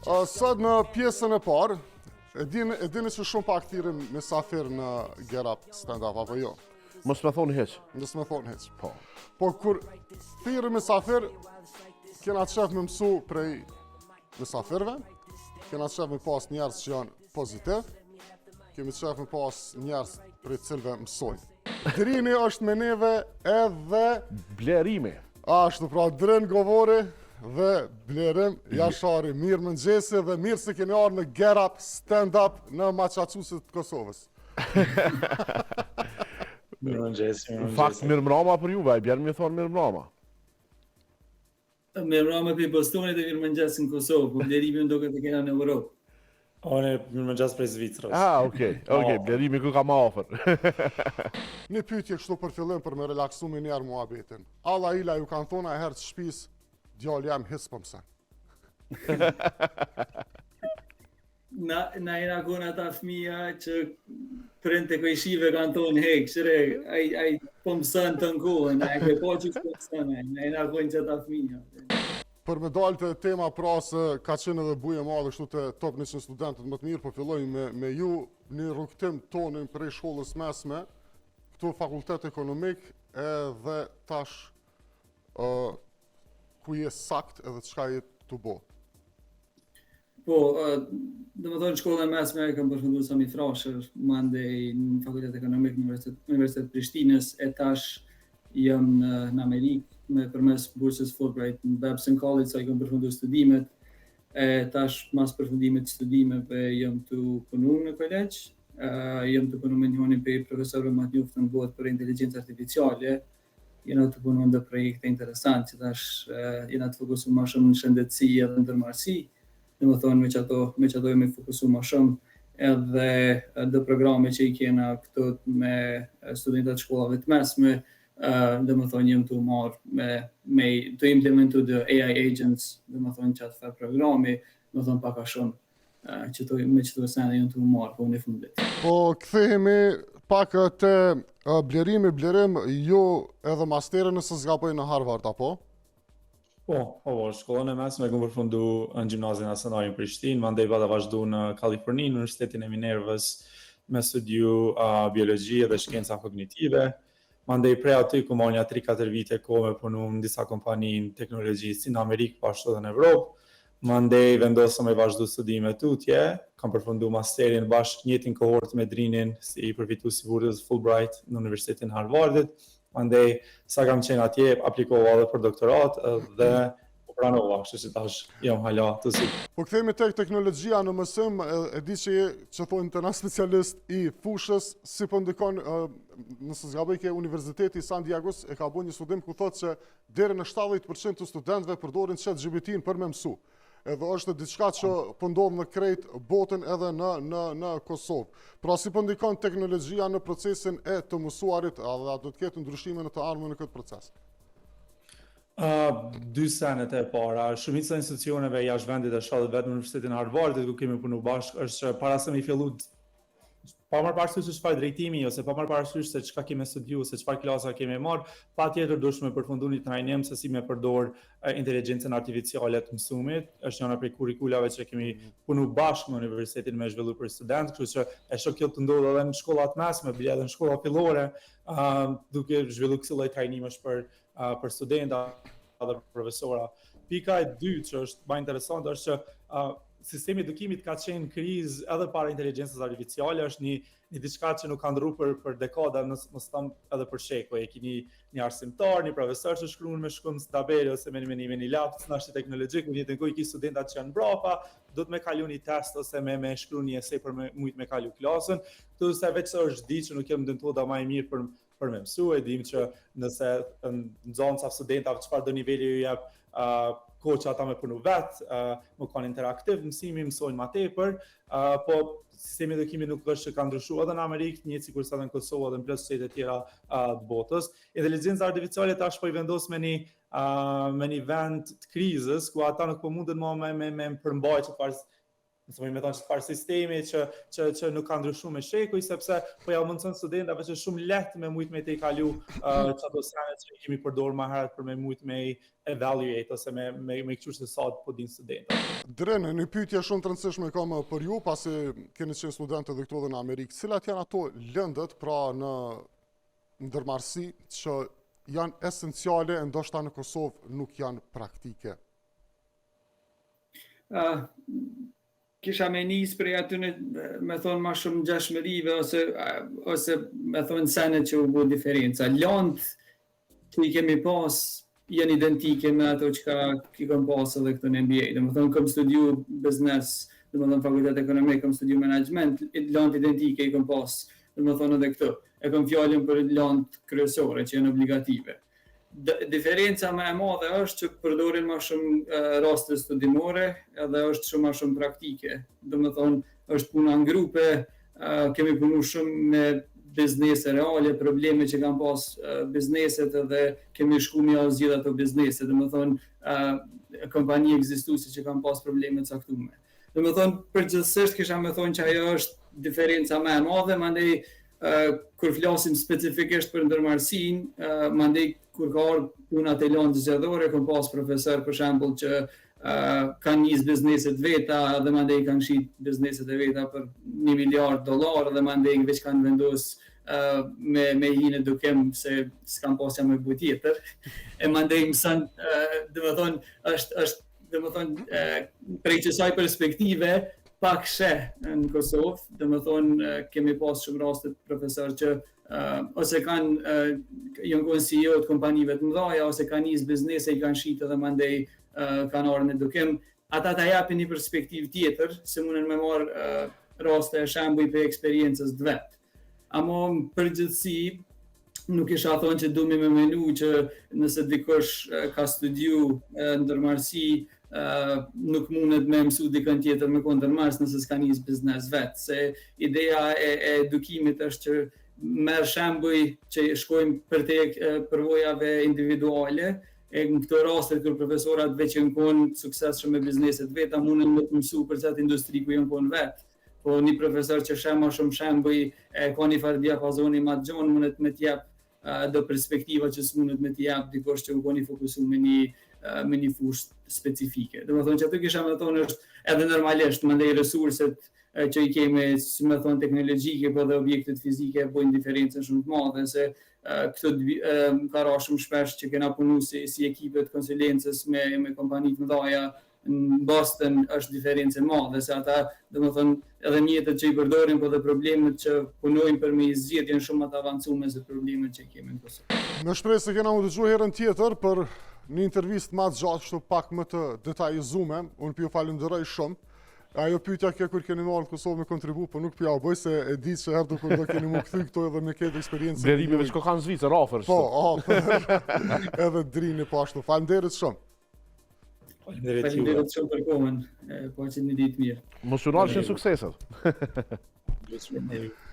Sot në pjesën e parë, e dini që shumë pak thirrim mysafir në Get Up stand-up, apo jo? Mos me thonë heq. Mos me thonë heq. Po. Po kur thirrim mysafir, kena të shef me mësu prej mysafirve, kena të shef me pas njerëz që janë pozitiv, kemi të shef me pas njerëz prej cilve mësojnë. Drini është me neve edhe Blerimi. ashtu, pra drin govori dhe blerim, jashari, mirë mëngjesi dhe mirë se keni arë në Get Up stand-up në Maqaqusit të Kosovës. Mirë mëngjesi. Në fakt mirë mbrama për juve, ai bjerë mi thonë mirë mbrama. Mirë mbrama për Bostonit dhe mirë mëngjes në Kosovë, po Blerimi më duket të kena në Europë. One mirë mëngjes prej Zvicrës. Okej, Blerimi ku ka ma ofër. Një pyetje kështu për fillim për me relaksu me njerë muhabetin. Alla ila ju kanë thonë a herë të shpis, djallë jam hisë për mësen. Na jena kona ata fëmija që printe koj shive kanë thonë, hej, këshire, ai po mësën të nkohën, ai ke po që po mësën, na jena kona që ata fëmija. Për me dalë të tema pra se ka qenë edhe buje madhe kështu të top 100 studentët më të mirë, po filloj me ju një rrugtim tonin prej shkollës mesme, këtu fakultet ekonomik edhe tash ku je sakt edhe çka je të bo. Po, dhe më thonë shkollën e mesme e kam përfunduar sa mi frashër, mandej në fakultet ekonomik në Universitet Prishtinës, e tash jam në Amerikë, me përmes bursës Fulbright në Babson College, sa i kam përfunduar studimet, e tash mas përfundimit të studimeve jam të punu në kolegj, jam të punu me njënin për profesorëve më të njoftën në botë për inteligencë artificiale, jena të punu në projekte interesant, që tash jena të fokusu ma shumë në shëndetësi edhe në ndërmarrësi, dhe më thonë me që ato jemi fokusu ma shumë, edhe dhe programe që i kena këto me studentat shkollave të mesme, dhe më thonë jem të marrë të implementu the AI agents, dhe më thonë që atë fa programi, dhe më thonë paka shumë, me që të sene jem të marrë po në fundit. Po kthehemi pak të Blerim, ju edhe masterën nëse zgapoj në Harvard, apo? Po, shkollën e mesme e kam përfundu në Gjimnazin Nacional në Prishtinë, mandej bada vazhdu në Kaliforni, në Universitetin e Minervës, me studiu biologji dhe shkenca kognitive. Mandej prej aty ku marrë një 3-4 vite kohë me punu në disa kompani në teknologji si në Amerikë, po ashtu edhe në Evropë. Mandej vendosëm me vazhdu studime tutje, kam përfundu masterin bashkë njëtin kohort me Drinin si përfitues i burrës Fulbright në Universitetin Harvardit. Mandej sa kam qenë atje, aplikova edhe për doktorat dhe u pranova, kështu që tash jam hala të si. Po kthehemi tek teknologjia në mësim, e di që thonë të na specialist i fushës, si po ndikon, nëse zgaboj ke Universiteti i San Diegos e ka bërë një studim ku thotë që deri në 70% të studentëve përdorin ChatGPT-n për me mësu. Edhe është diçka që po ndodh në krejt botën edhe në Kosovë. Pra si po ndikon teknologjia në procesin e të mësuarit, edhe do të ketë ndryshime në të ardhmen në këtë proces? Dy senet e para, shumica e institucioneve jashtë vendit e shoh vetëm në Universitetin e Harvardit ku kemi punu bashkë, është që para se me fillu pa marrë parasysh se çfarë drejtimi ose pa marrë parasysh se çka kemi studiu, se çfarë klasa kemi marrë, patjetër duhet me përfundu një trajnim se si me përdor inteligjencën artificiale të mësumit. Është njëra prej kurrikulave që kemi punu bashkë në universitetin me zhvillu për studentë, kështu që e shoh kjo të ndodhë edhe në shkollat mesme, bile edhe në shkolla fillore, duke zhvillu kësaj lloj trajnimesh për studenta dhe profesora. Pika e dytë që është më interesante është që sistemi edukimit ka qenë krizë edhe para inteligjencës artificiale, është një diçka që nuk ka ndrruar për dekada, mos them edhe për shekuj. E keni një arsimtar, një profesor që shkruan me shkrim tabele ose me një laptop nashi teknologjik, në jetën ku i studentat që janë mbrapa, do të me kalu një test ose me shkruan një esej për me kalu klasën. Këtu se veç është di që nuk jem metoda më e mirë për me mësu, e dim që nëse në zonë sa studentave çfarë do niveli ju jep kohë që ata me punu vetë, më kanë interaktiv, mësimi mësojnë ma tepër, po sistemi edukimit nuk është që ka ndryshuar edhe në Amerikë, një sikur sa edhe në Kosovë edhe në plot shtete tjera të botës. Inteligjenca artificiale tash po i vendos me një vend të krizës, ku ata nuk po munden më me përmbajtje Mësoj me thonë çfarë sistemi që nuk ka ndryshuar me shekuj, sepse po ja mundson studentave që shumë lehtë me mujt me të kalu çato sene që kemi përdorur më herët për me mujt me evaluate ose me këtu se sa po din studentët. Drene, një pyetje shumë të rëndësishme kam për ju, pasi keni qenë studentë edhe këtu dhe në Amerikë. Cilat janë ato lëndët pra në ndërmarrësi që janë esenciale, ndoshta në Kosovë nuk janë praktike? Kisha me njës prej atyne, me thonë ma shumë gjashmërive, ose me thonë senet që u bu diferenca. Lantë që i kemi pas, janë identike me ato që i kam pas edhe këtë në MBA. Dhe me thonë, kam studiu business, dhe me thonë fakultet ekonomik, kam studiu management, lantë identike i kam pas, dhe me thonë edhe këtë. E kam fjallin për lantë kryesore që janë obligative. Diferenca më e madhe është që përdorin më shumë raste studimore edhe është shumë më shumë praktike. Do të thonë, është puna në grupe, kemi punu shumë me biznese reale, probleme që kanë pas bizneset edhe kemi shku me zgjidhja ato biznese. Do të thonë, kompani ekzistuese që kanë pas probleme të caktuara. Do të thonë, përgjithsisht kisha më thonë që ajo është diferenca më e madhe, mandej kur flasim specifikisht për ndërmarrësinë, mandej kur ka ardhur puna të lantë zgjedhore, kam pas profesor për shembull që kanë nis bizneset veta dhe mandej kanë shit bizneset e veta për $1 miliard dhe mandej veç kanë vendos me hinë dukem se s'kan pas jam me bu tjetër. E mandej mëson, do të thonë është do të thonë prej kësaj perspektive pak në Kosovë, do të thonë kemi pas shumë raste profesor që ose janë konë CEO të kompanive të mëdha, ose kanë nis biznese, i kanë shitë dhe mandej kanë ardhur në dukim. Ata ta japin një perspektivë tjetër, se mundën me marrë raste e shembuj për eksperiencës të vet. Amo në përgjithësi nuk isha thonë që duhemi me menu që nëse dikush ka studiu ndërmarrësi, nuk mundet me mësu dikën tjetër me ndërmarrës nëse s'ka nis biznes vet. Se ideja e edukimit është që merr shembuj që shkojmë për tek përvojave individuale, e në këto raste kur profesorat veç janë konë suksesshëm me bizneset veta, mundën me të mësu për çat industri ku janë konë vet. Po një profesor që shema shumë shembuj ka një farë diapazoni ma të gjon, mundet me t'jap do perspektiva që s'mundet me t'jap dikush që u koni fokusu me një fushë specifike. Do të thonë që aty kisha me thonë është edhe normalisht, mandej resurset që i kemi, si me thonë, teknologjike, po dhe objektet fizike bojnë diferencën shumë të madhe, se këtë ka ra shumë shpesh që kena punu si ekipet konsulencës me kompani të mëdhaja në Boston është diferencë madhe, se ata, do të thonë, edhe mjetet që i përdorin, po dhe problemet që punojnë për me i zgjedhje janë shumë më të avancume se problemet që kemi në Kosovë. Në shpresë se kena u dëgjuar herën tjetër për një intervistë më të gjatë, kështu pak më të detajzuar. Unë ju falenderoj shumë. Ajo pyetja kjo kur keni marrë në Kosovë me kontribu, po nuk pja u bëj se e di që herë kur do keni më kthy këto edhe me këtë eksperiencë. Blerime veç ko kanë Zvicër afër. Po, edhe drini po ashtu. Faleminderit shumë. Faleminderit shumë për kohën, po që një ditë mirë. Mos ju nalshin sukseset.